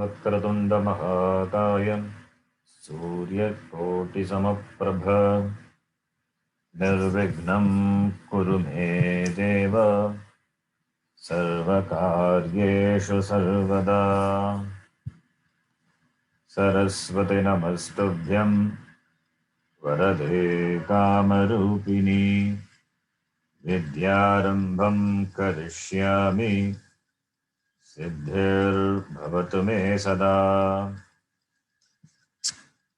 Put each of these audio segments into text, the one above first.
वक्रतुंड महाकाय सूर्यकोटिसमप्रभ निर्विघ्नं कुरु मे देव सर्वकार्येषु सर्वदा। सरस्वती नमस्तुभ्यं वरदे कामरूपिणी विद्यारम्भं करिष्यामि सिद्धिर्भवतु मे सदा।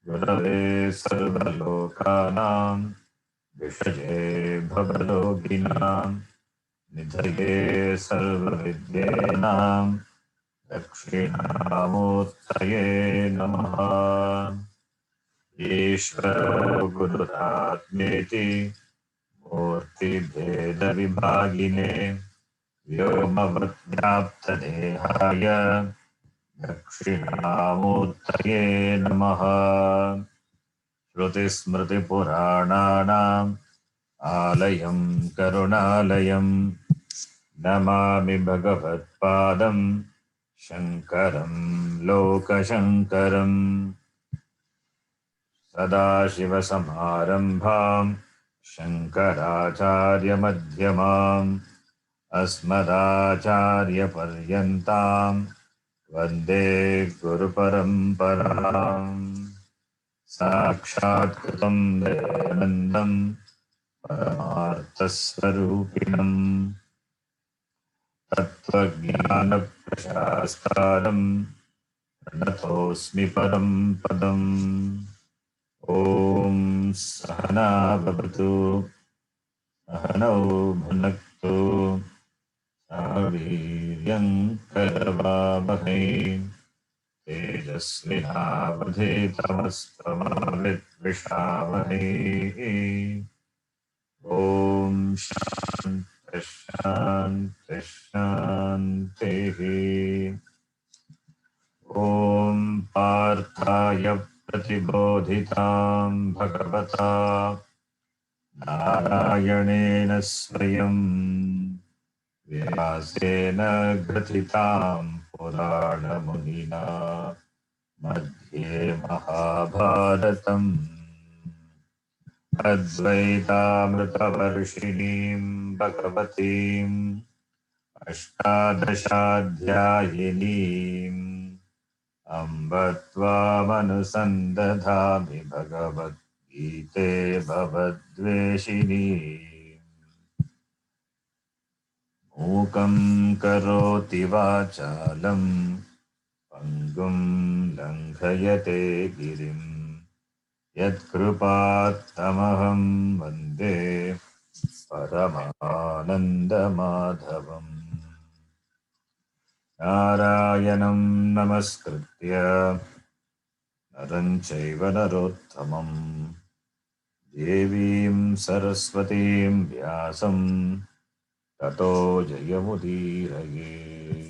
गुरवे सर्वलोकानां विषये भवरोगिणां निधये सर्वविद्यानां दक्षिणामूर्तये नमः। ईश्वरो गुरुरात्मेति मूर्तिभेदविभागिने व्योमवद्व्याप्तदेहाय दक्षिणामूर्तये नमः। श्रुतिस्मृतिपुराणानाम् आलयं करुणालयं नमामि भगवत्पादं शङ्करं लोकशङ्करम्। सदाशिवसमारम्भां शङ्कराचार्यमध्यमाम् अस्मदाचार्यपर्यन्तां वन्दे गुरुपरम्पराम्। साक्षात्कृतं दयानन्दं परमार्थस्वरूपिणं तत्त्वज्ञानप्रशास्तारं प्रणतोऽस्मि परं पदम्। ॐ सहना भवतु सहनौ भुनक्तु सह वीर्यं करवावहै तेजस्विनावधीतमस्तु मा विद्विषावहै। ॐ शान्तिः शान्तिः शान्तिः। ॐ पार्थाय प्रतिबोधितां भगवता नारायणेन स्वयं व्यासेन ग्रथितां पुराणमुनिना मध्ये महाभारतम् अद्वैतामृतवर्षिणीं भगवतीम् अष्टादशाध्यायिनीम् अम्ब त्वामनुसन्दधामि भगवद्गीते भवद्वेषिणी। मूकं करोति वाचालं पङ्गुं लङ्घयते गिरिं यत्कृपात्तमहं वन्दे परमानन्दमाधवम्। नारायणं नमस्कृत्य नरं चैव नरोत्तमं देवीं सरस्वतीं व्यासं ततो जयमुदीरयेत्।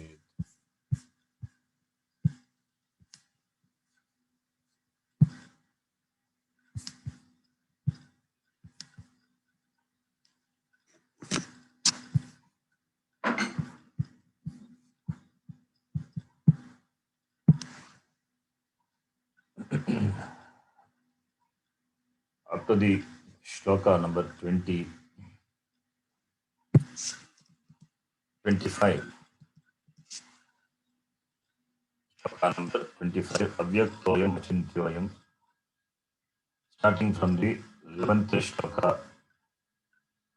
Up to the shloka number 25. Shloka number 25. Avyaktoyam achintyoyam. Starting from the 11th shloka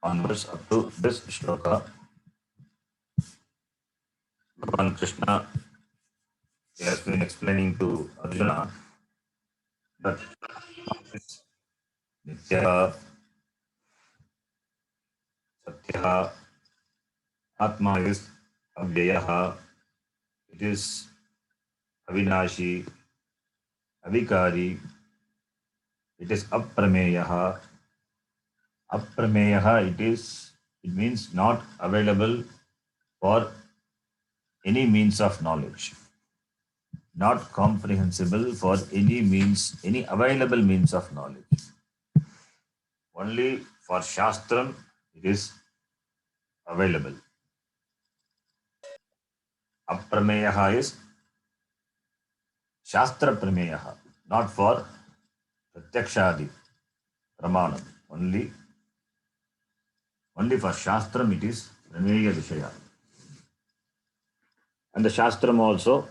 onwards up to this shloka, Bhagavan Krishna has been explaining to Arjuna that Nitya, Satya, Atma is Avyayaha, it is Avinashi, Avikari, it is Aprameyaha. Aprameyaha, it means not available for any means of knowledge, not comprehensible for any available means of knowledge. Only for Shastram it is available. Aprameyaha is Shastra Prameyaha, not for Pratyakshadi Pramanam. Only for Shastram it is Prameya Vishaya. And the Shastram also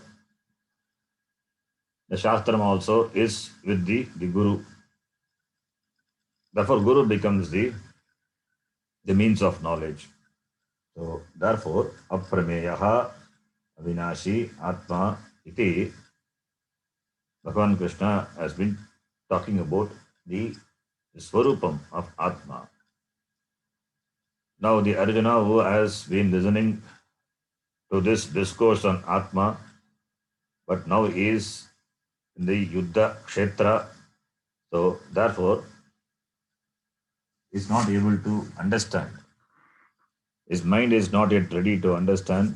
is with the Guru. Therefore, Guru becomes the means of knowledge. So, therefore, Aprameyaha Avinashi Atma iti Bhagavan Krishna has been talking about the Swarupam of Atma. Now, the Arjuna who has been listening to this discourse on Atma, but now is in the Yuddha Kshetra, so therefore is not able to understand. His mind is not yet ready to understand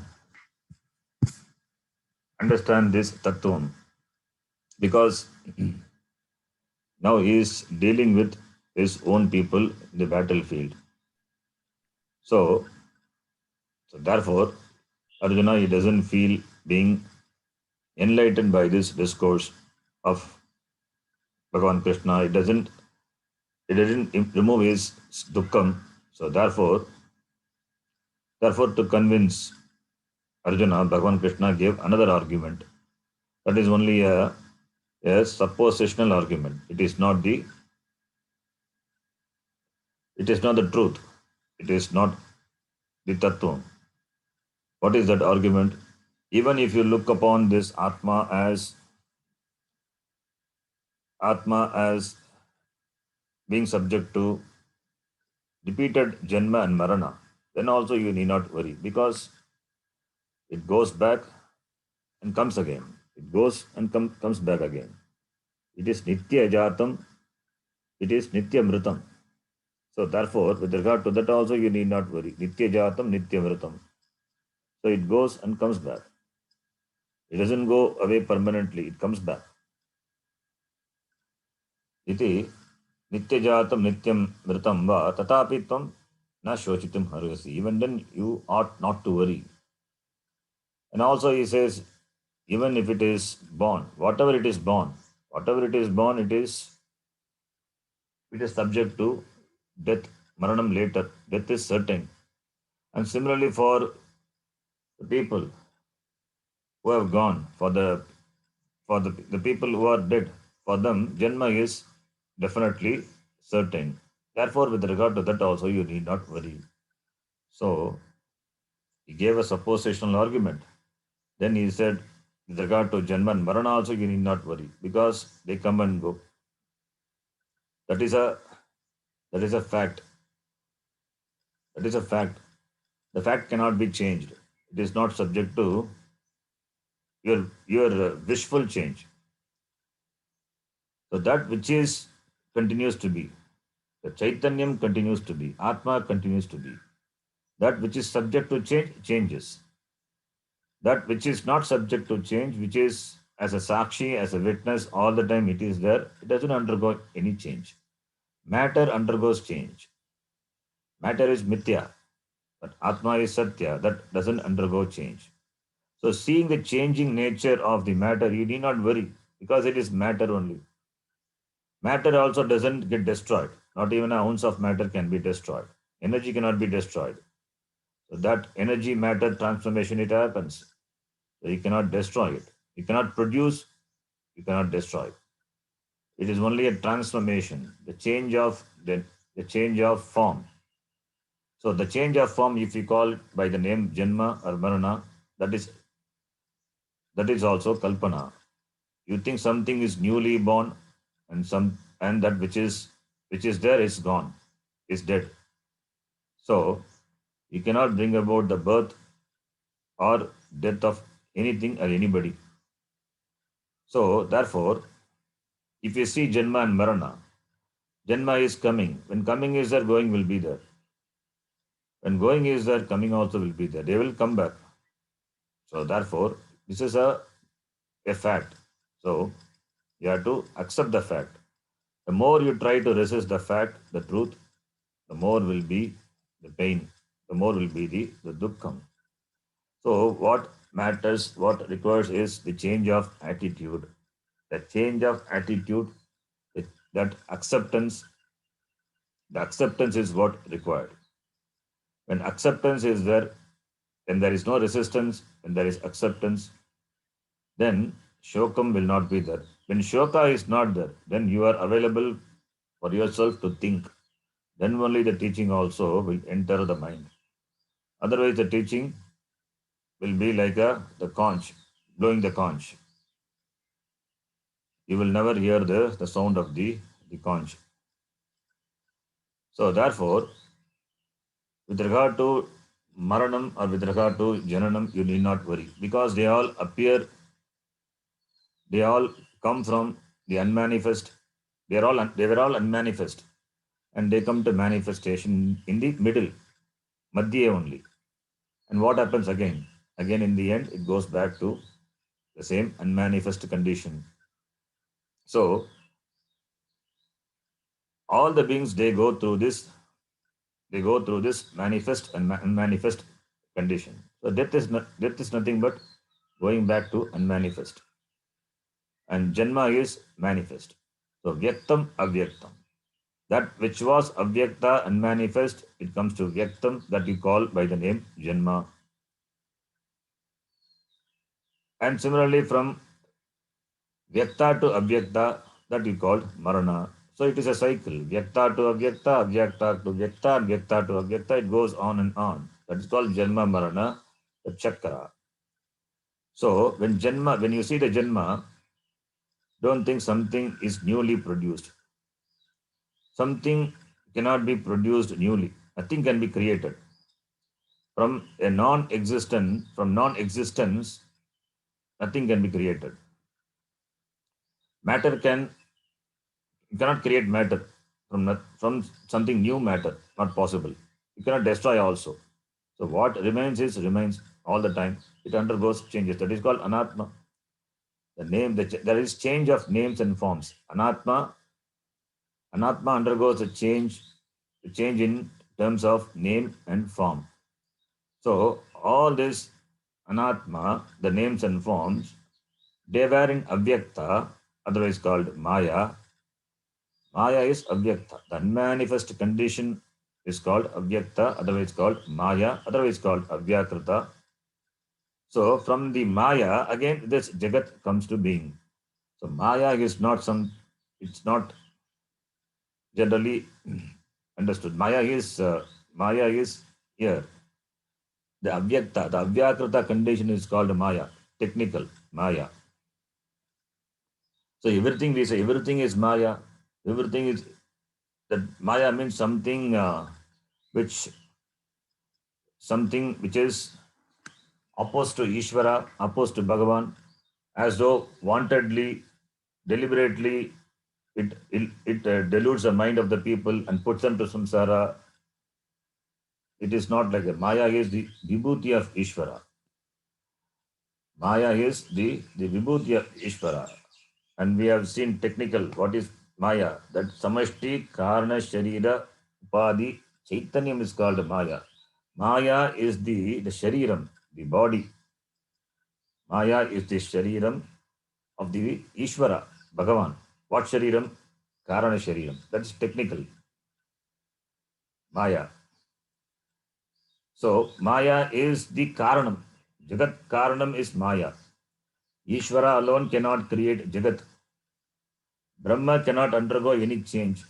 this tattvam, because now he is dealing with his own people in the battlefield. So therefore, Arjuna, he doesn't feel being enlightened by this discourse of Bhagavan Krishna. It doesn't remove his dukkham. So therefore, to convince Arjuna, Bhagavan Krishna gave another argument. That is only a suppositional argument. It is not the truth. It is not the tattvam. What is that argument? Even if you look upon this Atma as being subject to repeated janma and marana, then also you need not worry, because it goes back and comes again. It goes and comes back again. It is nitya jatam, it is nitya mritam. So therefore, with regard to that also you need not worry. Nitya jatam, nitya mritam. So it goes and comes back. It doesn't go away permanently, it comes back. Iti nityajatam nityam mritam va tatapi tvam na shochitum hargasi. Even then you ought not to worry. And also he says, even if it is born, whatever it is born, it is subject to death, maranam later. Death is certain. And similarly for the people who have gone, for the people who are dead, for them janma is definitely certain. Therefore, with regard to that also you need not worry. So he gave a suppositional argument. Then he said, with regard to janma and marana also you need not worry, because they come and go. That is a fact. That is a fact. The fact cannot be changed. It is not subject to your wishful change. So that which is continues to be. The Chaitanyam continues to be. Atma continues to be. That which is subject to change, changes. That which is not subject to change, which is as a sakshi, as a witness, all the time it is there, it doesn't undergo any change. Matter undergoes change. Matter is mithya, but Atma is satya, that doesn't undergo change. So seeing the changing nature of the matter, you need not worry, because it is matter only. Matter also doesn't get destroyed. Not even an ounce of matter can be destroyed. Energy cannot be destroyed. So that energy matter transformation, it happens. So you cannot destroy it. You cannot produce, you cannot destroy. It is only a transformation, the change of form. So the change of form, if you call it by the name Janma or Marana, that is also Kalpana. You think something is newly born, and that which is there is gone, is dead. So you cannot bring about the birth or death of anything or anybody. So therefore, if you see Janma and Marana, Janma is coming. When coming is there, going will be there. When going is there, coming also will be there. They will come back. So therefore, this is a fact. So you have to accept the fact. The more you try to resist the fact, the truth, the more will be the pain, the more will be the dukkham. So what matters, what requires is the change of attitude. the change of attitude, that acceptance, the acceptance is what required. When acceptance is there, when there is no resistance, when there is acceptance, then shokam will not be there. When shoka is not there, then you are available for yourself to think. Then only the teaching also will enter the mind. Otherwise, the teaching will be like the conch, blowing the conch. You will never hear the sound of the conch. So therefore, with regard to Maranam or with regard to Jananam, you need not worry because they all appear, they all come from the unmanifest. They were all unmanifest and they come to manifestation in the middle, Madhya only. And what happens again? Again, in the end, it goes back to the same unmanifest condition. So all the beings they go through this manifest and unmanifest condition. So death is nothing but going back to unmanifest. And Janma is manifest. So Vyaktam Avyaktam. That which was Avyakta unmanifest, it comes to Vyaktam that you call by the name Janma. And similarly from Vyakta to Avyakta, that you called Marana. So it is a cycle. Vyakta to Avyakta, Avyakta to Vyakta, Vyakta to Avyakta. It goes on and on. That is called Janma Marana, the chakra. So when you see the Janma, don't think something is newly produced. Something cannot be produced newly. Nothing can be created. From non-existence, nothing can be created. Matter you cannot create matter from something new matter, not possible. You cannot destroy also. So what remains all the time. It undergoes changes. That is called anatma. There is change of names and forms. Anatma undergoes a change in terms of name and form. So all this anatma, the names and forms, they were in avyakta, otherwise called maya. Maya is avyakta. The unmanifest condition is called avyakta, otherwise called maya, otherwise called avyakrita. So from the maya, again this jagat comes to being. So maya is it's not generally understood. Maya is here. The avyakrita condition is called maya, technical maya. So everything we say, everything is maya. Everything is that maya means which which is opposed to Ishvara, opposed to Bhagavan, as though wantedly, deliberately, it deludes the mind of the people and puts them to samsara. It is not like that. Maya is the vibhuti of Ishvara. Maya is the vibhuti of Ishvara. And we have seen technical, what is Maya? That samashti karna sharira upadhi chaitanyam is called Maya. Maya is the shariram, the body. Maya is the shariram of the Ishvara, Bhagavan. What shariram? Karana shariram. That is technical. Maya. So Maya is the Karanam. Jagat Karanam is Maya. Ishvara alone cannot create Jagat. Brahma cannot undergo any change.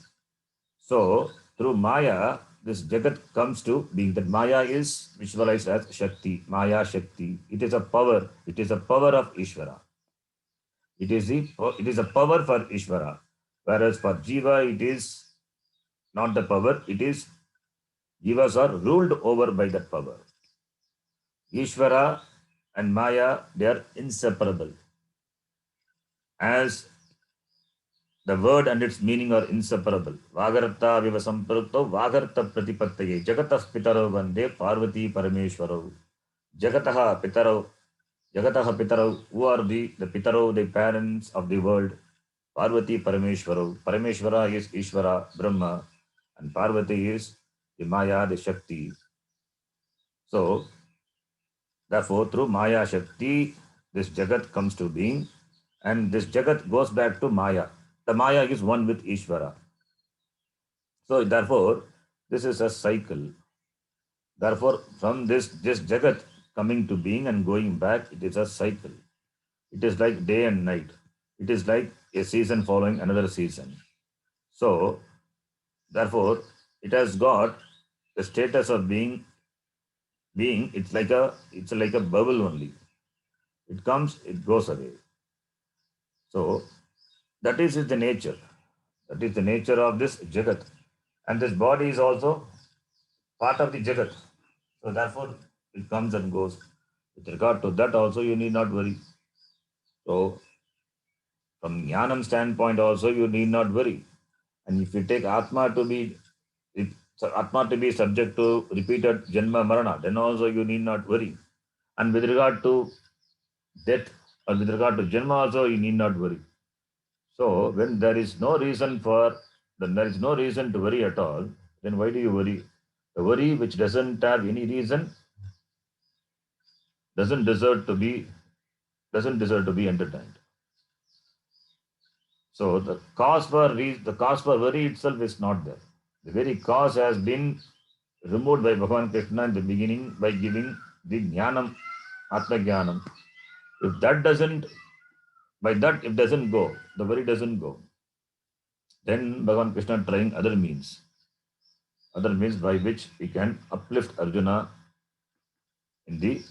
So through Maya, this Jagat comes to being. That Maya is visualized as Shakti, Maya Shakti. It is a power. It is a power of Ishvara. It is a power for Ishvara. Whereas for Jiva, it is not the power. It is Jivas are ruled over by that power. Ishvara and Maya, they are inseparable. As the word and its meaning are inseparable. Vagarta viva samprukto vagarta pratipattaye jagatah pitaro vande Parvati Parameshwaro. Jagataha pitaro, who are the pitaro, the parents of the world? Parvati Parameshwaro. Parameshwara is Ishvara, Brahma, and Parvati is the Maya, the Shakti. So, therefore, through Maya Shakti, this Jagat comes to being, And this Jagat goes back to Maya. The Maya is one with Ishvara. So therefore, this is a cycle. Therefore, from this Jagat coming to being and going back, it is a cycle. It is like day and night. It is like a season following another season. So therefore, it has got the status of being. It's like a bubble only. It comes, it goes away. So that is the nature. That is the nature of this Jagat. And this body is also part of the Jagat. So therefore, it comes and goes. With regard to that also, you need not worry. So from Jnanam standpoint also, you need not worry. And if you take Atma to be subject to repeated Janma Marana, then also you need not worry. And with regard to death or with regard to Janma also, you need not worry. So when there is no reason to worry at all, then why do you worry? The worry which doesn't have any reason doesn't deserve to be doesn't deserve to be entertained. So the cause for worry itself is not there. The very cause has been removed by Bhagavan Krishna in the beginning by giving the jnanam, atma jnanam. If that doesn't if doesn't go, the worry doesn't go. Then Bhagavan Krishna trying other means by which he can uplift Arjuna in the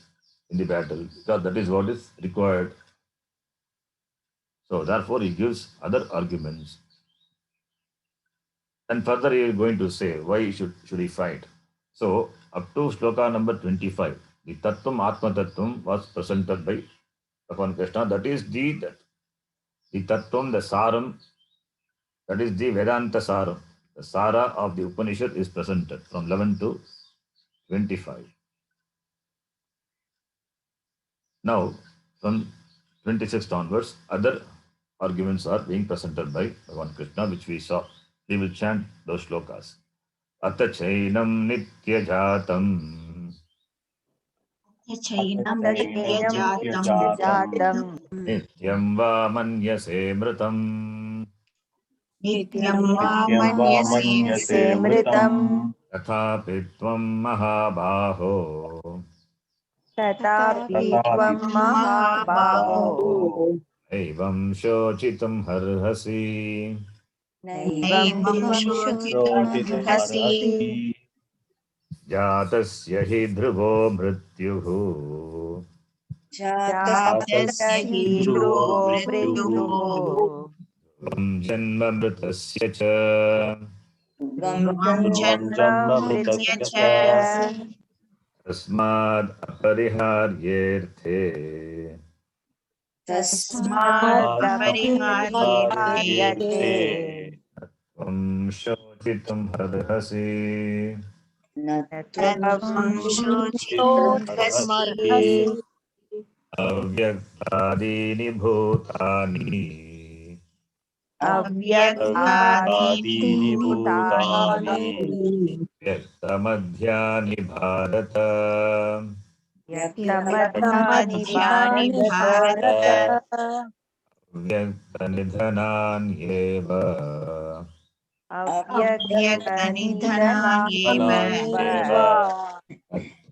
battle, because that is what is required. So therefore he gives other arguments. And further he is going to say why should he fight. So up to shloka number 25, the Tattvam Atma Tattvam was presented by Bhagavan Krishna. That is the Tattvam, the Saram, that is the Vedanta Saram. The Sara of the Upanishad is presented from 11 to 25. Now, from 26 onwards, other arguments are being presented by Bhagavan Krishna, which we saw. We will chant those shlokas. Ata chainam nitya jatam चैनं चैनं नित्यजातं नित्यजातं nityam va manyase mritam नित्यं वा नित्यं वा मन्यसे मन्यसे मृतम् मृतम् तथापि त्वं महाबाहो तथापि तथापि त्वं त्वं महाबाहो महाबाहो एवं शोचितुम् हर्हसि नैवं नैवं शोचितुमर्हसि शोचितुमर्हसि जातस्य हि ध्रुवो मृत्युः जातस्य जातस्य हि हि ध्रुवो ध्रुवो मृत्युः मृत्युः त्वं जन्ममृतस्य च त्वं त्वं जन्ममृतस्य जन्ममृतस्य च च तस्माद् अपरिहार्येऽर्थे तस्माद् तस्मात् अपरिहार्येऽर्थे अपरिहार्यते त्वं शोचितुम् अर्हसि न न त्वं त्वं शोचितुमर्हसि शोचितुमर्हसि अव्यक्तादीनि भूतानि अव्यक्तादीनि अव्यक्तादीनि भूतानि भूतानि व्यक्तमध्यानि भारत व्यक्तमध्यानि व्यक्तमध्यानि भारत भारत व्यक्तनिधनान्येव अव्यक्तनिधनान्येव अव्यक्तनिधनान्येव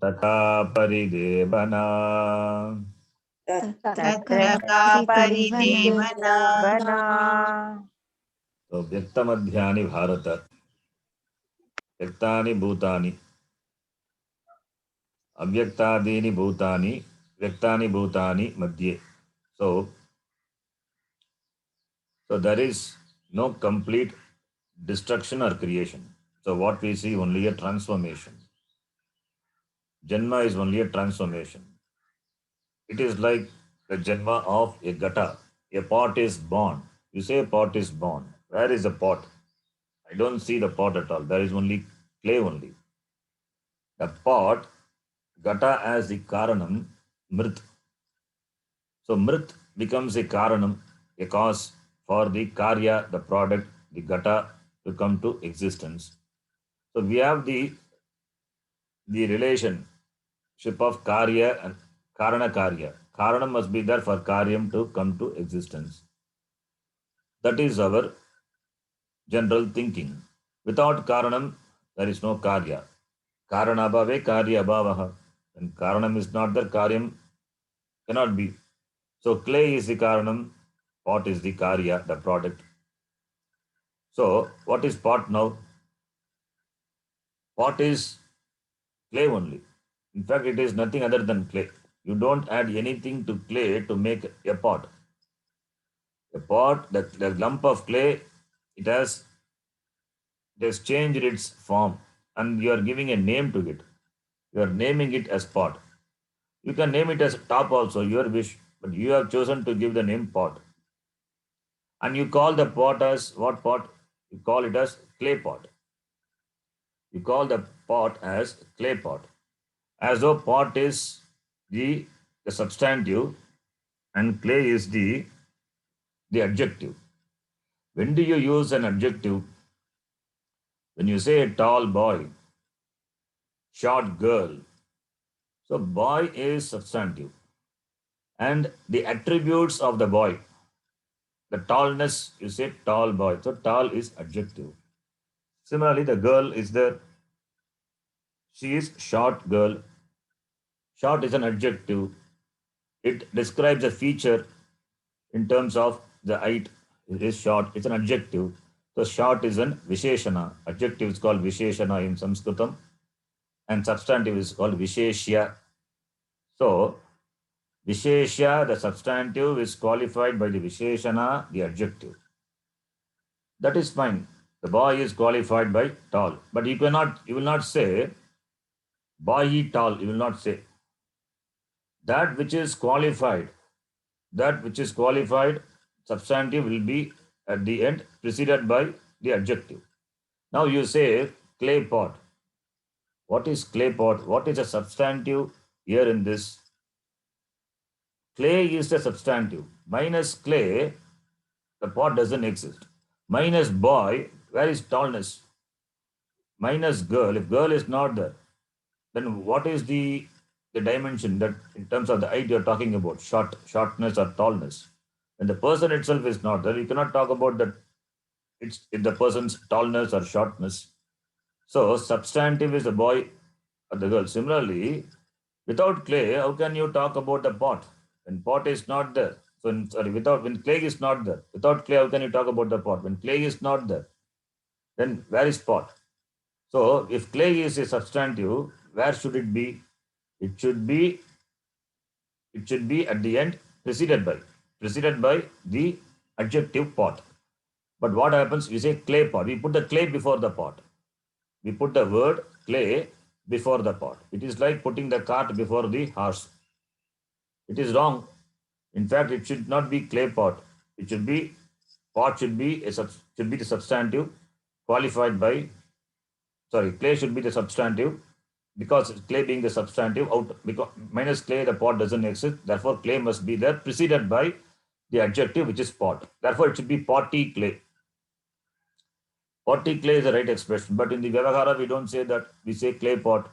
तथा परिदेवना तत्र तत्र का का परिदेवना परिदेवना तो व्यक्तमध्यानि भारत व्यक्तानि भूतानि अव्यक्तादीनि भूतानि व्यक्तानि भूतानि मध्ये. So there is no complete destruction or creation. So what we see only a transformation. Janma is only a transformation. It is like the Janma of a gata. A pot is born. You say a pot is born. Where is the pot? I don't see the pot at all. There is only clay only. The pot, gata as the karanam, mrit. So mrit becomes a karanam, a cause for the karya, the product, the gata to come to existence. So we have the relationship of karya and karana karya. Karanam must be there for Karyam to come to existence. That is our general thinking. Without Karanam, there is no Karya. Karanabhave Karya Abhavaha. When Karanam is not there, Karyam cannot be. So clay is the Karanam, pot is the Karya, the product. So what is pot now? Pot is clay only. In fact, it is nothing other than clay. You don't add anything to clay to make a pot. A pot, the lump of clay, it has changed its form and you are giving a name to it. You are naming it as pot. You can name it as top also, your wish, but you have chosen to give the name pot. And you call the pot as what pot? You call it as clay pot. You call the pot as clay pot. As though pot is the substantive and clay is the adjective. When do you use an adjective? When you say a tall boy, short girl. So boy is substantive. And the attributes of the boy, the tallness, you say tall boy. So tall is adjective. Similarly, the girl is there. She is short girl. Short is an adjective. It describes a feature in terms of the height. It is short. It's an adjective. So short is an visheshana. Adjective is called visheshana in Sanskritam. And substantive is called visheshya. So visheshya, the substantive, is qualified by the visheshana, the adjective. That is fine. The boy is qualified by tall. But you will not say boy he tall. You will not say. That which is qualified, substantive will be at the end preceded by the adjective. Now you say clay pot. What is clay pot? What is a substantive here in this? Clay is the substantive. Minus clay, the pot doesn't exist. Minus boy, where is tallness? Minus girl, if girl is not there, then what is the dimension that in terms of the height you're talking about, shortness or tallness? When the person itself is not there, you cannot talk about that it's the person's tallness or shortness. So substantive is the boy or the girl. Similarly, without clay, how can you talk about the pot? When pot is not there. So when clay is not there, without clay, how can you talk about the pot? When clay is not there, then where is pot? So if clay is a substantive, where should it be? It should be at the end preceded by the adjective pot. But what happens? We say clay pot. We put the clay before the pot. We put the word clay before the pot. It is like putting the cart before the horse. It is wrong. In fact, it should not be clay pot. It should be pot should be the substantive qualified by. Sorry, clay should be the substantive because clay being the substantive because minus clay the pot doesn't exist. Therefore, clay must be there preceded by the adjective which is pot. Therefore, it should be potty clay. Potty clay is the right expression, but in the Vyavahara we don't say that. We say clay pot.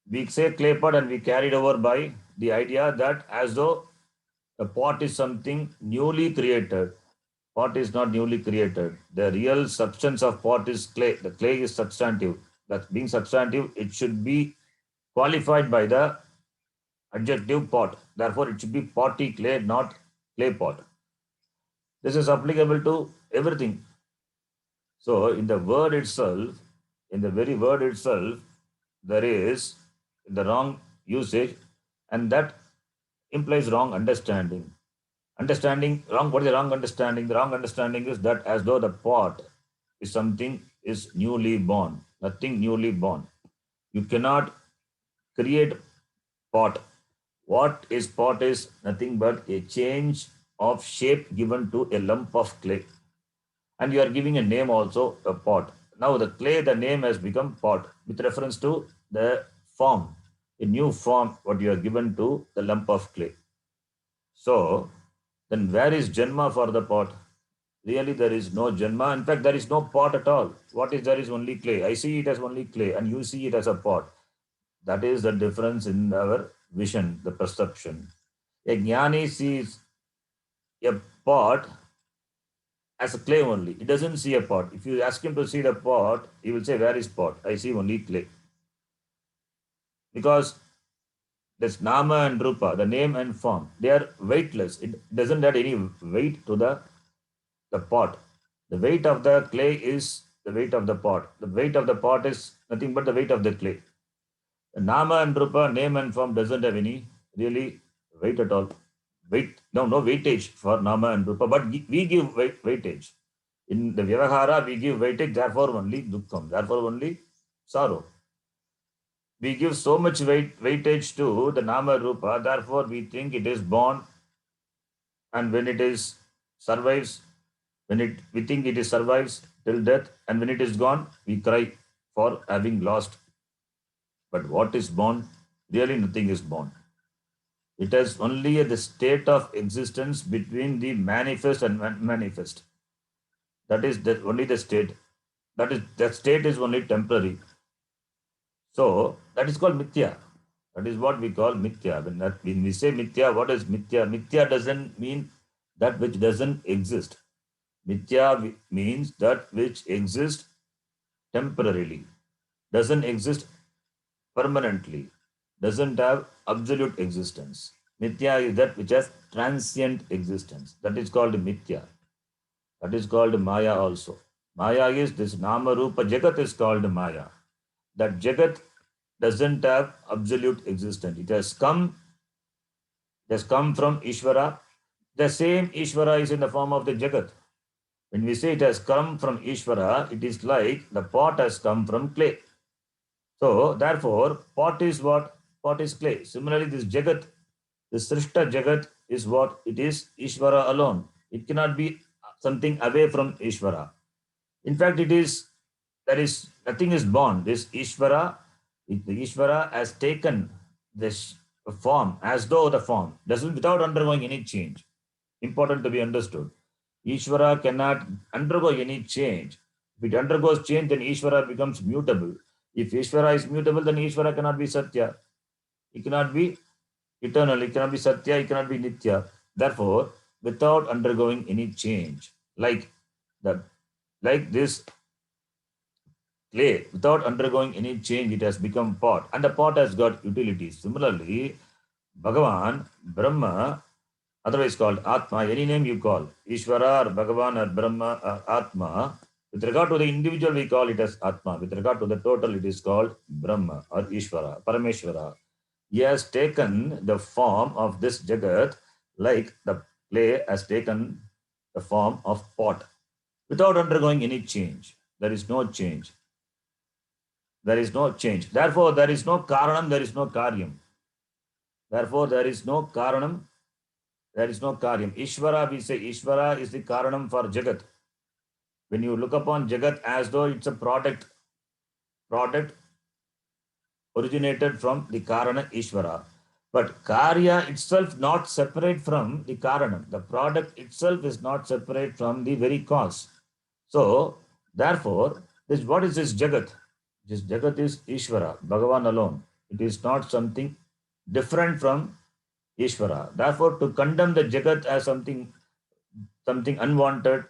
We say clay pot and we carried over by the idea that as though the pot is something newly created. Pot is not newly created. The real substance of pot is clay. The clay is substantive. That being substantive, it should be qualified by the adjective pot. Therefore, it should be potty clay, not clay pot. This is applicable to everything. So, in the word itself, in the very word itself, there is the wrong usage, and that implies wrong understanding. What is the wrong understanding? The wrong understanding is that as though the pot is something is newly born. Nothing newly born. You cannot create pot. What is pot is nothing but a change of shape given to a lump of clay. And you are giving a name also, a pot. Now the clay, the name has become pot with reference to the form, a new form what you are given to the lump of clay. So then where is Janma for the pot? Really there is no Janma. In fact, there is no pot at all. What is there is only clay. I see it as only clay and you see it as a pot. That is the difference in our vision, the perception. A jnani sees a pot as a clay only. He doesn't see a pot. If you ask him to see the pot, he will say, "Where is pot? I see only clay." Because this nama and rupa, the name and form, they are weightless. It doesn't add any weight to the pot. The weight of the clay is the weight of the pot. The weight of the pot is nothing but the weight of the clay. The nama and rupa, name and form, doesn't have any really weight at all. No weightage for nama and rupa, but we give weightage. In the Vyavahara, we give weightage, therefore only dukkham, therefore only sorrow. We give so much weightage to the nama rupa, therefore we think it is born, and when it is survives, we think it is survives till death, and when it is gone, we cry for having lost. But what is born? Really nothing is born. It is only the state of existence between the manifest and manifest. That is only the state. That state is only temporary. So that is called mithya. That is what we call mithya. When we say mithya, what is mithya? Mithya doesn't mean that which doesn't exist. Mithya means that which exists temporarily, doesn't exist permanently, doesn't have absolute existence. Mithya is that which has transient existence. That is called mithya. That is called maya also. Maya is this nama rupa jagat is called maya. That jagat doesn't have absolute existence. It has come from Ishvara. The same Ishvara is in the form of the jagat. When we say it has come from Ishvara, it is like the pot has come from clay. So, therefore, pot is what? Pot is clay. Similarly, this jagat, this Srishta jagat is what? It is Ishvara alone. It cannot be something away from Ishvara. In fact, there is nothing is born. This Ishvara, the Ishvara has taken this form as though the form, doesn't without undergoing any change. Important to be understood. Ishvara cannot undergo any change. If it undergoes change, then Ishvara becomes mutable. If Ishvara is mutable, then Ishvara cannot be Satya. It cannot be eternal. It cannot be Satya. It cannot be Nitya. Therefore, without undergoing any change, like this clay, without undergoing any change, it has become pot, and the pot has got utilities. Similarly, Bhagavan, Brahma, otherwise called Atma, any name you call, Ishvara or Bhagavan or Brahma or Atma, with regard to the individual, we call it as Atma. With regard to the total, it is called Brahma or Ishvara, Parameshvara. He has taken the form of this Jagat like the clay has taken the form of pot without undergoing any change. There is no change. There is no change. Therefore, there is no Karanam, there is no Karyam. Therefore, there is no Karanam, there is no Karyam. Ishvara, we say Ishvara is the Karanam for Jagat. When you look upon Jagat as though it's a product originated from the Karana Ishvara. But Karya itself not separate from the Karanam. The product itself is not separate from the very cause. So, therefore, what is this Jagat? This Jagat is Ishvara, Bhagavan alone. It is not something different from Ishvara. Therefore, to condemn the Jagat as something unwanted,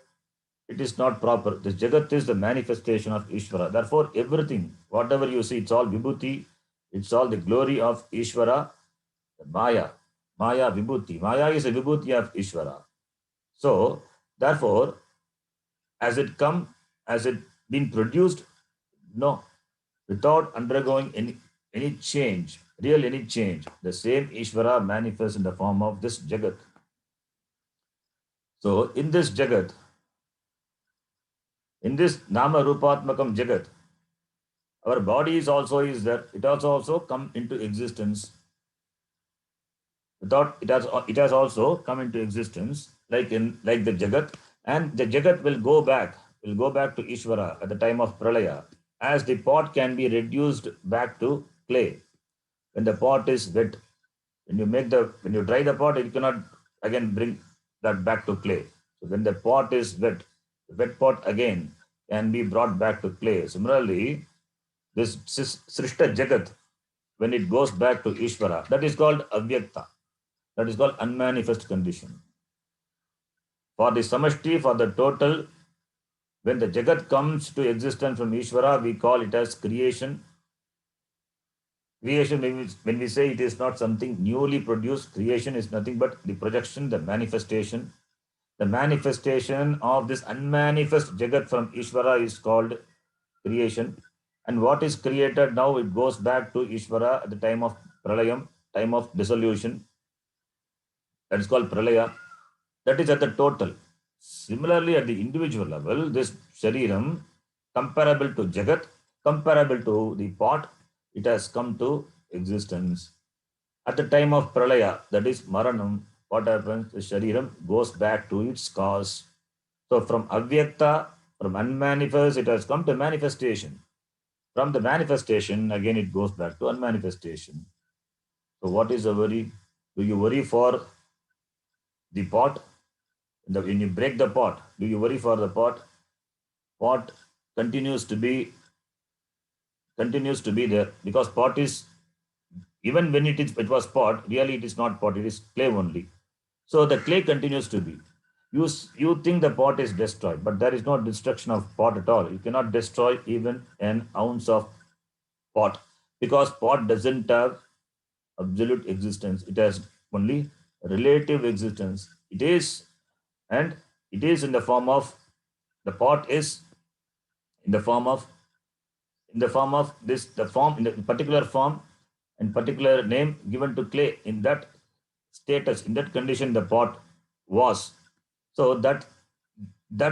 it is not proper. This Jagat is the manifestation of Ishvara. Therefore, everything, whatever you see, it's all Vibhuti, it's all the glory of Ishvara, Maya. Maya Vibhuti. Maya is a Vibhuti of Ishvara. So, therefore, as it been produced, no, without undergoing any change, any change, the same Ishvara manifests in the form of this Jagat. So, in this Jagat, in this Nama Rupatmakam Jagat, our body is there. It also come into existence. It has also come into existence like the Jagat, and the Jagat will go back to Ishvara at the time of Pralaya, as the pot can be reduced back to clay. When the pot is wet, when you dry the pot, it cannot again bring that back to clay. So when the pot is wet, the wet pot again can be brought back to clay. Similarly, this Srishta Jagat, when it goes back to Ishvara, that is called avyakta. That is called unmanifest condition. For the samashti, for the total, when the Jagat comes to existence from Ishvara, we call it as creation. Creation, when we say it is not something newly produced, creation is nothing but the projection, the manifestation. The manifestation of this unmanifest Jagat from Ishvara is called creation. And what is created now, it goes back to Ishvara at the time of Pralayam, time of dissolution. That is called Pralaya. That is at the total. Similarly, at the individual level, this Shariram, comparable to Jagat, comparable to the pot, it has come to existence. At the time of Pralaya, that is Maranam, what happens? The Shariram goes back to its cause. So from Avyakta, from unmanifest, it has come to manifestation. From the manifestation, again it goes back to unmanifestation. So what is the worry? Do you worry for the pot? When you break the pot, do you worry for the pot? Pot continues to be there because pot is, even when it was pot, really it is not pot, it is clay only. So the clay continues to be. You think the pot is destroyed, but there is no destruction of pot at all. You cannot destroy even an ounce of pot because pot doesn't have absolute existence. It has only relative existence. It is, and it is in the form of, the pot is in the form of, this, the form, in the particular form and particular name given to clay. In that status, in that condition, the pot was. So that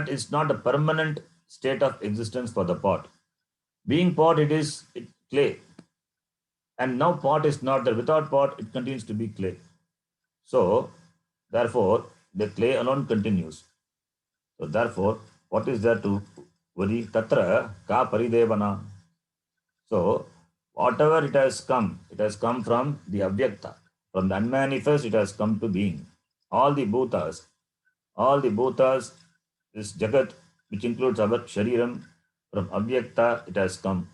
is not a permanent state of existence for the pot. Being pot, clay. And now pot is not there. Without pot, it continues to be clay. So, therefore, the clay alone continues. So, therefore, what is there to worry? Tatra ka paridevana. So, whatever it has come from the avyakta. From the unmanifest, it has come to being. All the bhutas, this jagat, which includes our shariram, from avyakta, it has come.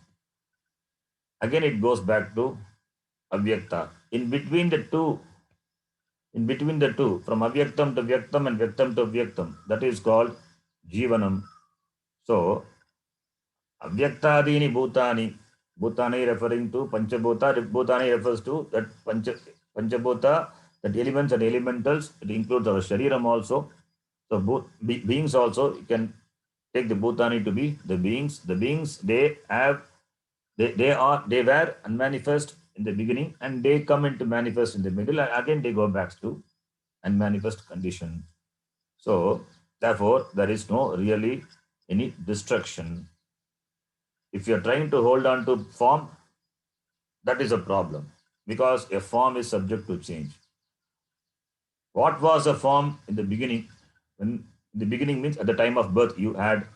Again, it goes back to avyakta. In between the two, from avyaktam to vyaktam and vyaktam to vyaktam, that is called jivanam. So, avyaktadini bhutani, bhutani referring to panchabhuta, bhutani refers to that panchabhuta, that elements and elementals, it includes our shariram also. So, beings also, you can take the bhutani to be the beings. The beings, they were unmanifest in the beginning and they come into manifest in the middle, and again they go back to unmanifest condition. So therefore there is no really any destruction. If you are trying to hold on to form, that is a problem because a form is subject to change. What was a form in the beginning? When the beginning means at the time of birth you had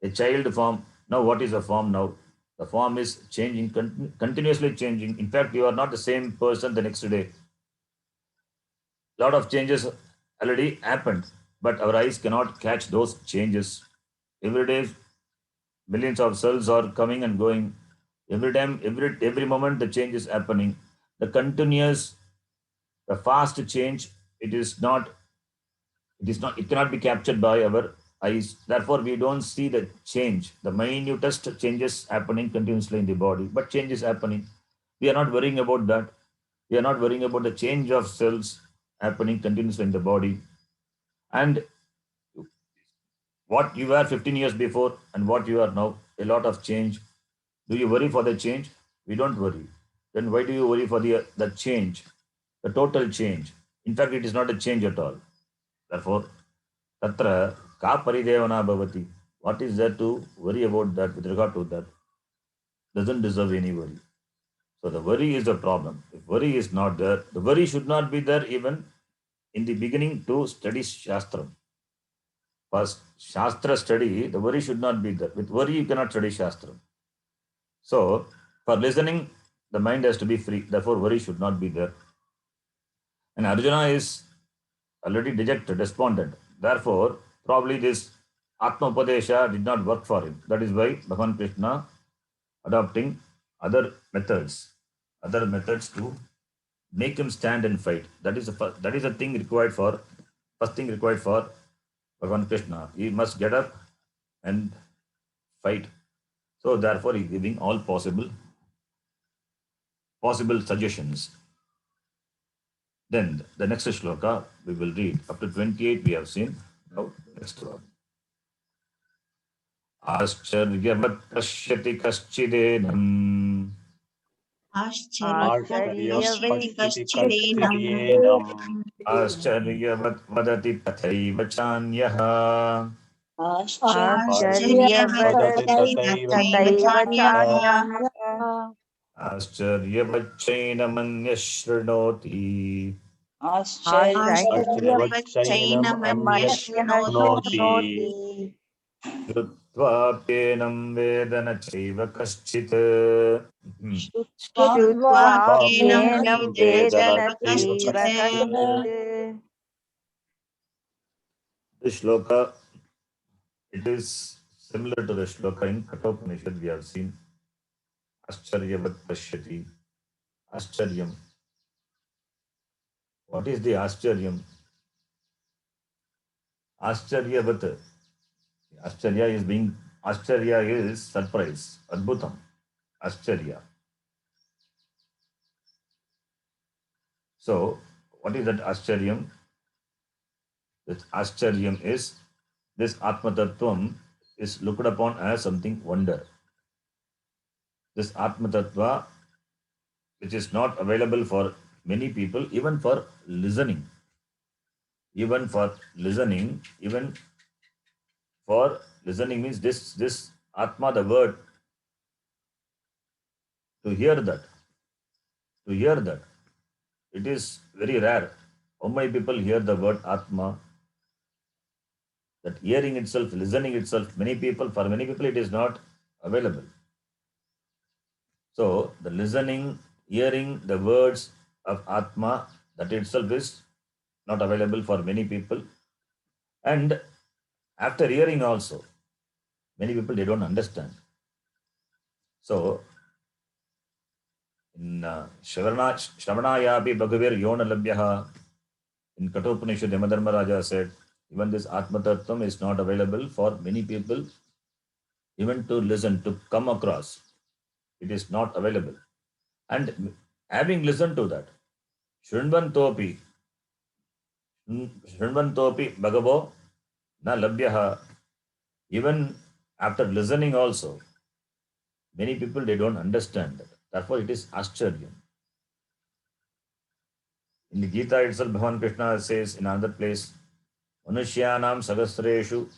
a child form. Now what is a form now? The form is changing, continuously changing. In fact, you are not the same person the next day. A lot of changes already happened, but our eyes cannot catch those changes. Every day, millions of cells are coming and going. Every time, every moment, the change is happening. The continuous, the fast change, it cannot be captured by our eyes. Therefore, we don't see the change, the minutest changes happening continuously in the body, but change is happening. We are not worrying about that. We are not worrying about the change of cells happening continuously in the body. And what you were 15 years before and what you are now, a lot of change. Do you worry for the change? We don't worry. Then why do you worry for the change, the total change? In fact, it is not a change at all. Therefore, tatra ka paridevana bhavati. What is there to worry about that with regard to that? Doesn't deserve any worry. So the worry is the problem. If worry is not there, the worry should not be there even in the beginning to study Shastra. First, Shastra study, the worry should not be there. With worry, you cannot study Shastra. So, for listening, the mind has to be free. Therefore, worry should not be there. And Arjuna is already dejected, despondent. Therefore, probably this Atma Upadesha did not work for him. That is why Bhagavan Krishna adopting other methods. other methods to make him stand and fight. That is the thing required for first thing required for Bhagavan Krishna. He must get up and fight. So therefore, he giving all possible suggestions. Then the next shloka we will read up to 28. We have seen. Now next one. आश्चर्यवत् पश्यति कश्चिदेनम् आश्चर्यपश्यति कश्चिदेनम् आश्चर्यपश्यति आश्चर्यवत् वदति तथैव चान्यः आश्चर्यवदति तथैव चान्यः आश्चर्यवच्चैनमन्यः शृणोति आश्चर्यवच्चैनमन्यः शृणोति श्रुत्वाप्येनं वेद न चैव कश्चित् श्रुत्वाप्येनं वेद न चैव कश्चित् कश्चित् This shloka, it is similar to the shloka in Kathopanishad we have seen. Ascharyavat pashyati. Ascharyam. What is the Ascharyam? Ascharyavat. Ascharya is surprise. Adbhutam. Ascharya. So, what is that Ascharyam? This Ascharyam is this Atma Tattvam is looked upon as something wonder. This Atma Tattva, which is not available for many people, even for listening. Even for listening means this Atma, the word, to hear that, it is very rare. How many people hear the word Atma? That hearing itself, listening itself, for many people it is not available. So the listening, hearing the words of Atma, that itself is not available for many people. And after hearing also, many people they don't understand. So in Shravanayapi Bhagavir Yona Labhyaha, in Kathopanishad, Yamadharma Raja said, even this Atma Tattvam is not available for many people, even to listen, to come across. It is not available. And having listened to that, Shrinvantopi Bhagavo na labhyaha, even after listening also, many people they don't understand that. Therefore, it is Ascharya. In the Gita itself, Bhagavan Krishna says in another place, Manushyanam Sagasreshu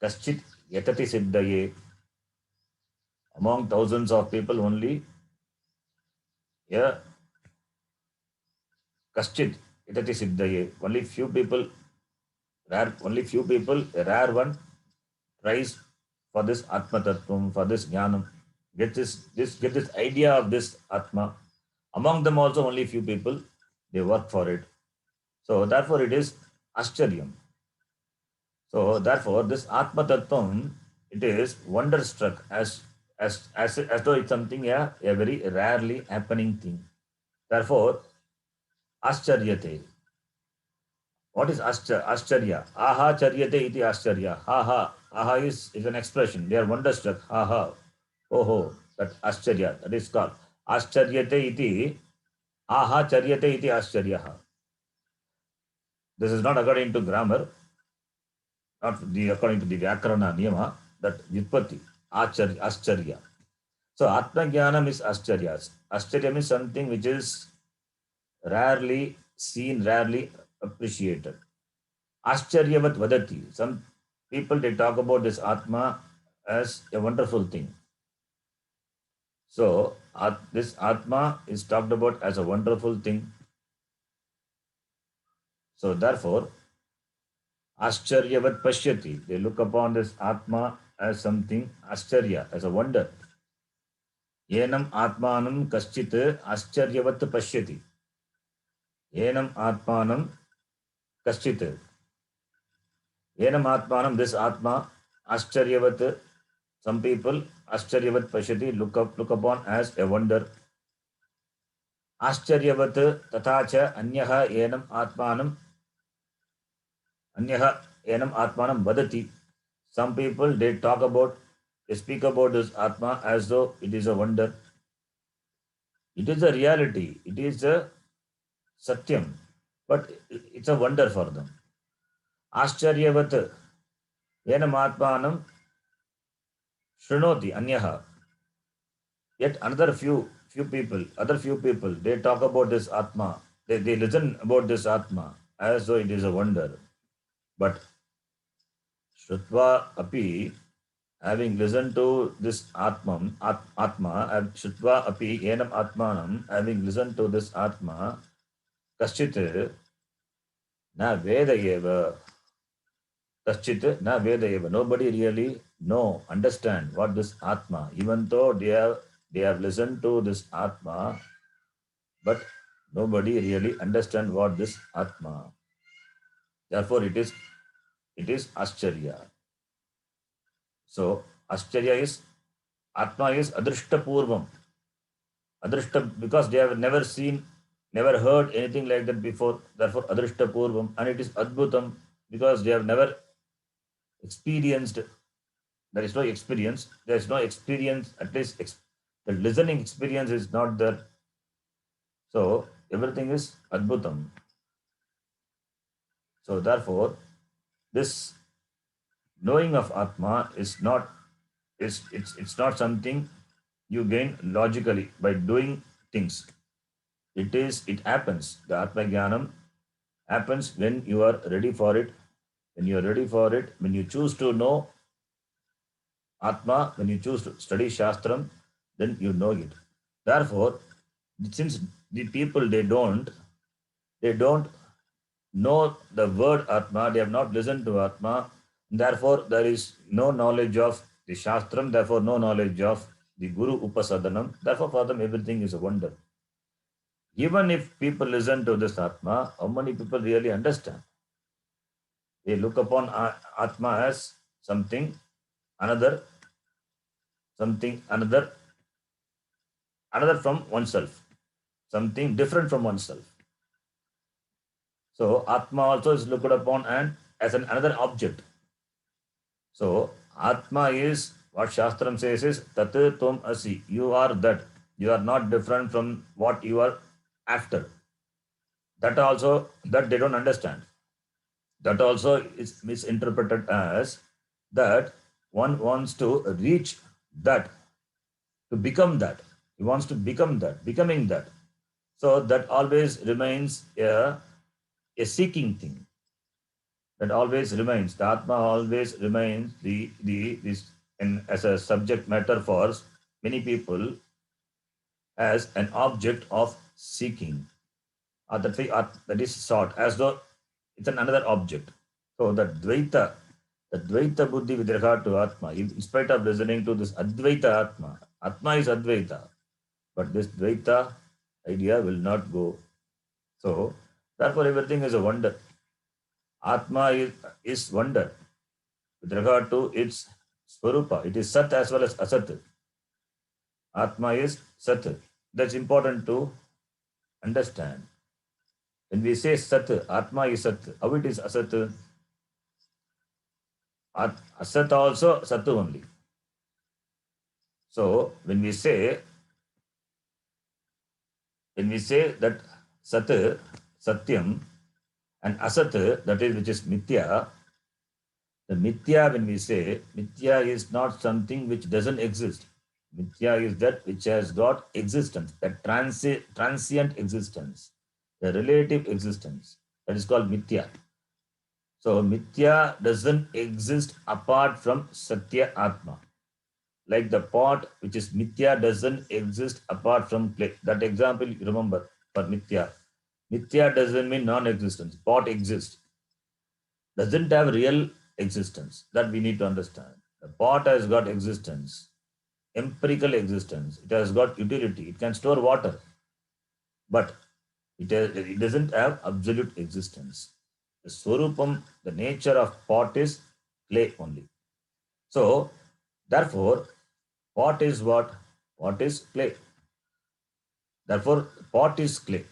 Kaschit Yatati Siddhaye. Among thousands of people, only Kaschit Yatati Siddhaye. Only few people, a rare one, tries for this Atma Tattvam, for this Jnanam, get this idea of this Atma. Among them also only few people, they work for it. So therefore it is Ascharyam. So therefore this Atma Tattvam, it is wonderstruck as though it's something a very rarely happening thing. Therefore, Ascharyate. What is Ascharya? Aha charyate iti Ascharya. Aha. Aha is an expression. They are wonderstruck. Aha. Oh, that Ascharya. That is called Ascharyate iti. Aha charyate iti Ascharya. This is not according to grammar, according to the Vyakarana Niyama, that Vyutpatti. Ascharya. So Atma Jnanam is Ascharya. Ascharya is something which is rarely seen, rarely appreciated. Ascharyavat vadati. Some people they talk about this Atma as a wonderful thing. So this Atma is talked about as a wonderful thing. So therefore, Ascharyavat pashyati. They look upon this Atma as something Ascharya, as a wonder. Yenam Atmanam kaschit Ascharyavat pashyati. Yenam Atmanam kaschit. Yenam Atmanam, this Atma, Ascharyavat, some people, Ascharyavat pashyati, look upon as a wonder. आश्चर्यवत् तथा च अन्यः एनम् आत्मानं वदति. Some people, they speak about this Atma as though it is a wonder. It is a reality. It is a Satyam. But it's a wonder for them. Ascharyavat enam atmanam shrunoti anyaha. Yet another few people, they talk about this Atma. They listen about this Atma as though it is a wonder. But Shrutva api, having listened to this Atma, Shrutva api enam atmanam, having listened to this Atma, kaschit na veda eva. Kaschit na veda eva. Nobody really understand what this Atma, even though they have listened to this Atma, but nobody really understand what this Atma. Therefore, it is Ascharya. So, Ascharya is Atma is Adrishta Purvam. Adrishta, because they have never seen, never heard anything like that before. Therefore, Adrishta Purvam. And it is Adbhutam because they have never experienced. There is no experience. There is no experience. At least the listening experience is not there. So, everything is Adbhutam. So, therefore, this knowing of Atma is not it's not something you gain logically by doing things. It happens. The Atma Jnanam happens when you are ready for it. When you are ready for it, when you choose to know Atma, when you choose to study Shastram, then you know it. Therefore, since the people they don't know the word Atma, they have not listened to Atma, therefore there is no knowledge of the Shastram, therefore no knowledge of the Guru Upasadanam, therefore for them everything is a wonder. Even if people listen to this Atma, how many people really understand? They look upon Atma as something another from oneself, something different from oneself. So Atma also is looked upon as another object. So Atma is what Shastram says is Tat Tvam Asi. You are that. You are not different from what you are after. That they don't understand. That also is misinterpreted as that one wants to reach that, to become that. He wants to become that, becoming that. So that always remains a seeking thing. That always remains. The Atma always remains as a subject matter for many people as an object of seeking. That is sought as though it's another object. So the Dvaita Buddhi with regard to Atma, in spite of listening to this Advaita Atma is Advaita, but this Dvaita idea will not go. So therefore everything is a wonder. Atma is wonder with regard to its Swarupa. It is Sat as well as Asat. Atma is Sat. That's important to understand. When we say Sat, Atma is Sat. How it is Asat? Asat also Sat only. So when we say that Sat, Satyam, and Asat, that is which is Mithya, the Mithya, when we say, Mithya is not something which doesn't exist. Mithya is that which has got existence, that transient existence, the relative existence. That is called Mithya. So Mithya doesn't exist apart from Satya Atma. Like the pot which is Mithya doesn't exist apart from clay. That example you remember for Mithya. Mithya doesn't mean non-existence. Pot exists. Doesn't have real existence. That we need to understand. The pot has got existence, empirical existence. It has got utility. It can store water. But it doesn't have absolute existence. The Swarupam, the nature of pot is clay only. So, therefore, pot is what? What is clay? Therefore, pot is clay.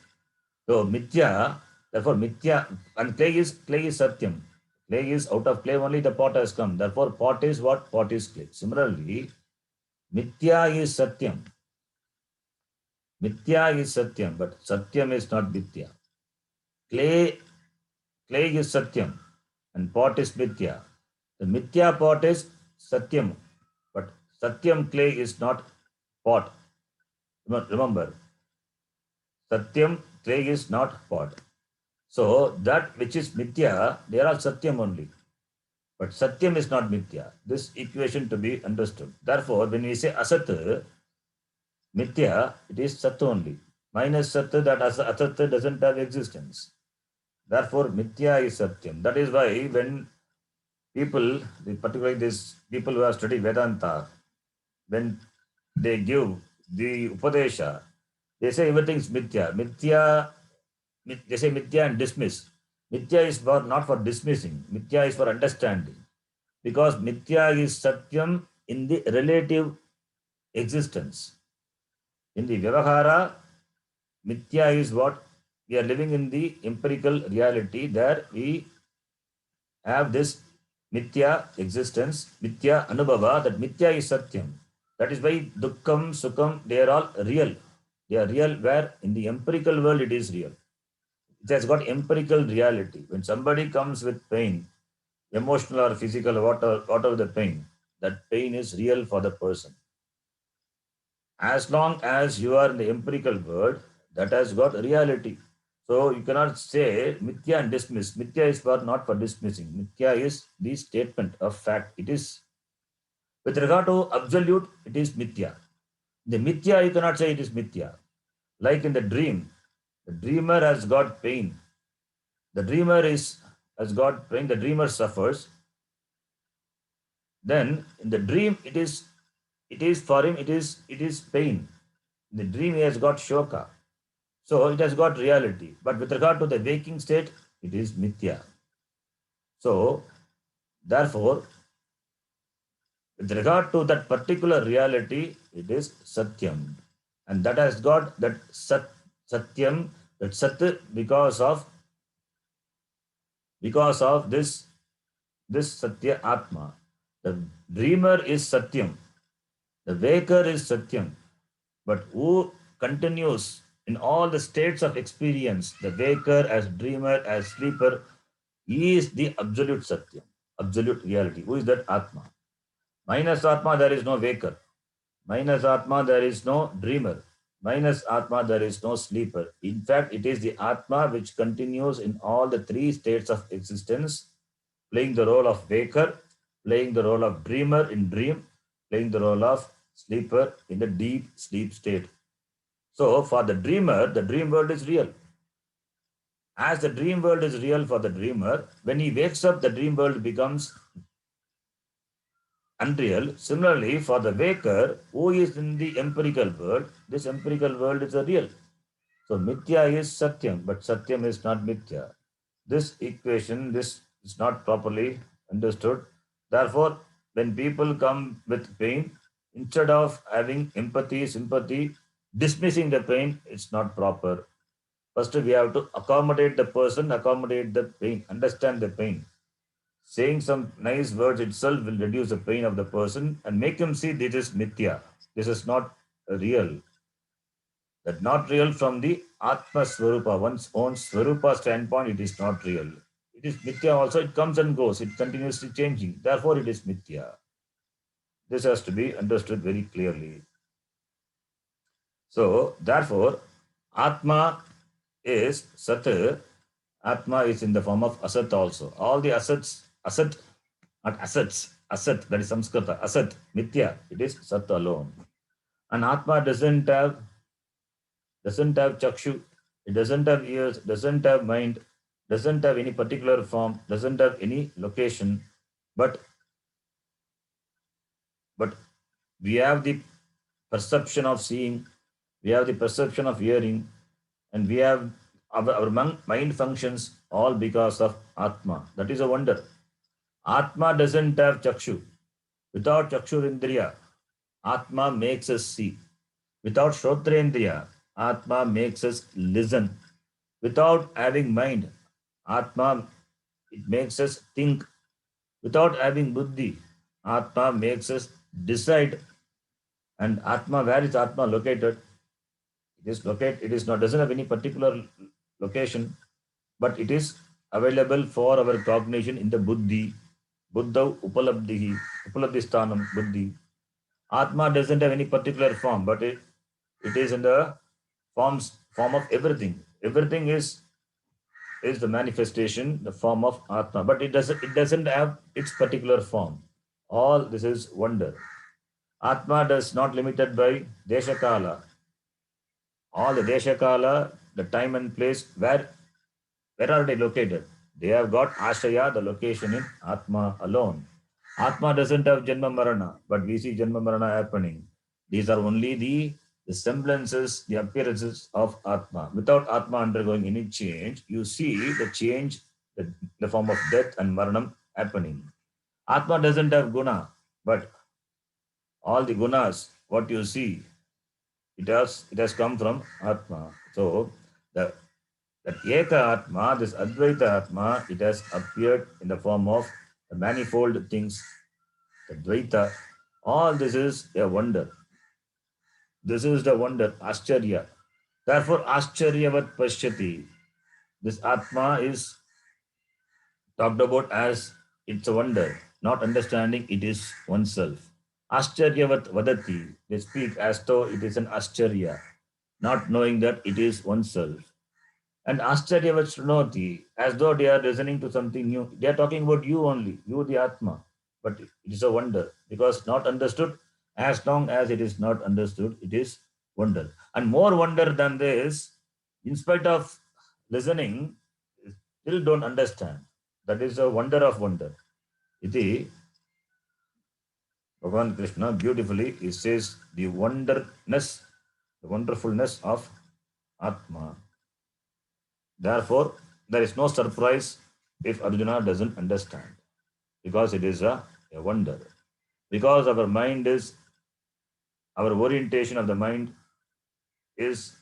So mithya, therefore mithya, and clay is satyam. Clay is out of clay only the pot has come. Therefore, pot is what? Pot is clay. Similarly, mithya is satyam. Mithya is satyam, but satyam is not mithya. Clay is satyam, and pot is mithya. The mithya pot is satyam, but satyam clay is not pot. Remember, satyam clay is not pot. So that which is mithya, they are all satyam only. But satyam is not mithya. This equation to be understood. Therefore, when we say asat, mithya, it is sat only. Minus sat, that asat doesn't have existence. Therefore, mithya is satyam. That is why when people, particularly these people who have studied Vedanta, when they give the Upadesha, they say everything is mithya. They say mithya and dismiss. Mithya is not for dismissing. Mithya is for understanding. Because mithya is satyam in the relative existence. In the vyavahara, mithya is what? We are living in the empirical reality. There we have this mithya existence, mithya anubhava, that mithya is satyam. That is why dukkham, sukham, they are all real. They are real where in the empirical world it is real. It has got empirical reality. When somebody comes with pain, emotional or physical, whatever the pain, that pain is real for the person. As long as you are in the empirical world, that has got reality. So you cannot say mithya and dismiss. Mithya is not for dismissing. Mithya is the statement of fact. It is with regard to absolute, it is mithya. The mithya, you cannot say it is mithya. Like in the dream, the dreamer has got pain. The dreamer has got pain. The dreamer suffers. Then in the dream, it is for him. It is pain. In the dream, he has got shoka. So it has got reality. But with regard to the waking state, it is mithya. So therefore, with regard to that particular reality, it is satyam. And that has got that satyam, that sat, because of this satya atma. The dreamer is satyam. The waker is satyam. But who continues in all the states of experience, the waker, as dreamer, as sleeper, he is the absolute satyam, absolute reality. Who is that atma? Minus atma, there is no waker. Minus atma, there is no dreamer. Minus atma, there is no sleeper. In fact, it is the atma which continues in all the three states of existence, playing the role of waker, playing the role of dreamer in dream, playing the role of sleeper in the deep sleep state. So for the dreamer, the dream world is real. As the dream world is real for the dreamer, when he wakes up, the dream world becomes unreal. Similarly, for the waker, who is in the empirical world, this empirical world is a real. So mithya is satyam, but satyam is not mithya. This equation, this is not properly understood. Therefore, when people come with pain, instead of having empathy, sympathy, dismissing the pain, it's not proper. First, we have to accommodate the person, accommodate the pain, understand the pain. Saying some nice words itself will reduce the pain of the person and make him see this is mithya. This is not real. That not real from the Atma Swarupa, one's own Swarupa standpoint, it is not real. It is mithya also, it comes and goes, it continuously changing. Therefore, it is mithya. This has to be understood very clearly. So, therefore, Atma is Sat. Atma is in the form of Asat also. All the Asats, not assets, Asat, that is Samskrita, Asat, Mithya, it is Sat alone. And Atma doesn't have Chakshu, it doesn't have ears, doesn't have mind, doesn't have any particular form, doesn't have any location, but we have the perception of seeing, we have the perception of hearing, and we have our mind functions all because of Atma. That is a wonder. Atma doesn't have Chakshu. Without Chakshurindriya, Atma makes us see. Without Shrotrendriya, Atma makes us listen without having mind. Atma, it makes us think without having buddhi. Atma makes us decide. And Atma, where is Atma located? It is not, doesn't have any particular location, but it is available for our cognition in the buddhi. Buddha upalabdhi buddhi. Atma doesn't have any particular form, but it is in the form of everything. Everything is the manifestation, the form of Atma, but it doesn't have its particular form. All this is wonder. Atma does not limited by Deshakala. All the Deshakala, the time and place, where are they located? They have got Ashaya, the location in Atma alone. Atma doesn't have Janma Marana, but we see Janma Marana happening. These are only the semblances, the appearances of Atma. Without Atma undergoing any change, you see the change, the form of death and Maranam happening. Atma doesn't have Guna, but all the Gunas, what you see, it has come from Atma. So the that Eka Atma, this Advaita Atma, it has appeared in the form of the manifold things, the Dvaita. All this is a wonder. This is the wonder, Ascharya. Therefore, Ascharyavat Pashyati, this Atma is talked about as it's a wonder, not understanding it is oneself. Ascharyavat Vadati, they speak as though it is an Ascharya, not knowing that it is oneself. And Ascharyavat Shrunoti, as though they are listening to something new. They are talking about you only, you the Atma. But it is a wonder because not understood, as long as it is not understood, it is wonder. And more wonder than this, in spite of listening, still don't understand. That is a wonder of wonder. Iti Bhagavan Krishna beautifully he says the wonderness, the wonderfulness of Atma. Therefore, there is no surprise if Arjuna doesn't understand because it is a wonder. Because our orientation of the mind is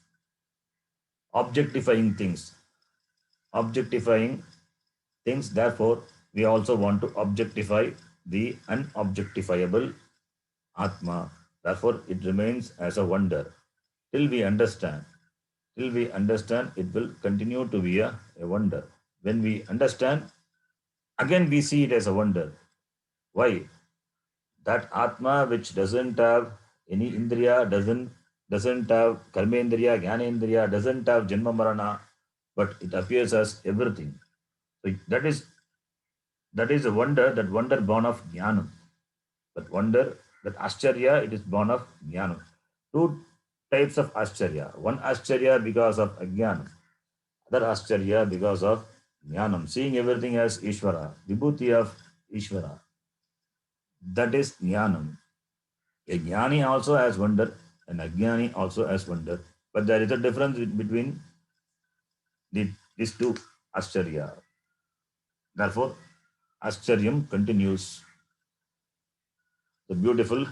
objectifying things. Objectifying things, therefore, we also want to objectify the unobjectifiable Atma. Therefore, it remains as a wonder till we understand. Till we understand, it will continue to be a wonder. When we understand, again we see it as a wonder. Why? That Atma which doesn't have any Indriya, doesn't have Karmendriya, Jnanendriya, doesn't have Janma Marana, but it appears as everything. So that is a wonder, that wonder born of Jnanam. That wonder, that Ascharya, it is born of Jnanam. Two types of Ascharya. One Ascharya because of Ajnanam, other Ascharya because of Jnanam, seeing everything as Ishvara, Vibhuti of Ishvara. That is Jnanam. A Jnani also has wonder, and Ajnani also has wonder. But there is a difference between these two Ascharya. Therefore, Ascharyam continues the beautiful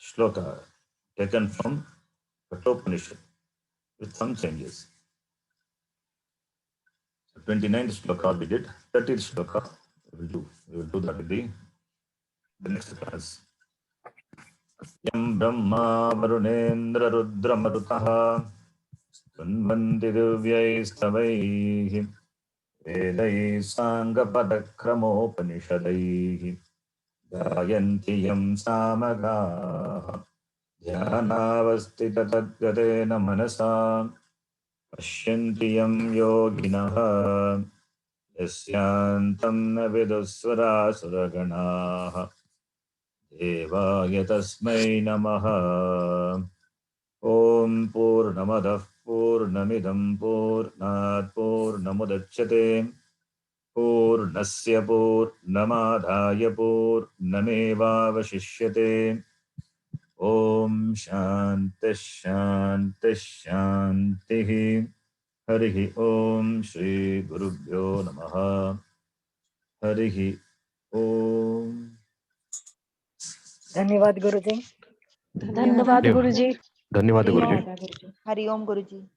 shloka taken from Kathopanishad with some changes. So 29th shloka we did, 30th shloka we will do that with the next class. Yam Brahma Varunendra Rudra Marutah Tanvanti Divyai Stavaihi Vedai Sangapadakramopanishadaihi Gayanti Yam Samagaha ध्यानावस्थिततद्गतेन मनसा पश्यन्ति यं योगिनः यस्यान्तं न विदुस्वरासुरगणाः देवाय तस्मै नमः। ॐ पूर्णमदः पूर्णमिदं पूर्णात् पूर्णमुदच्यते पूर्णस्य पूर्णमादाय पूर्णमेवावशिष्यते। Om Shanti Shanti Shanti. Harihi Om Shri Gurubhyo Namaha. Harihi Om. धन्यवाद गुरुजी। धन्यवाद गुरुजी। धन्यवाद हरि गुरुजी। ओम हरि ओम गुरुजी।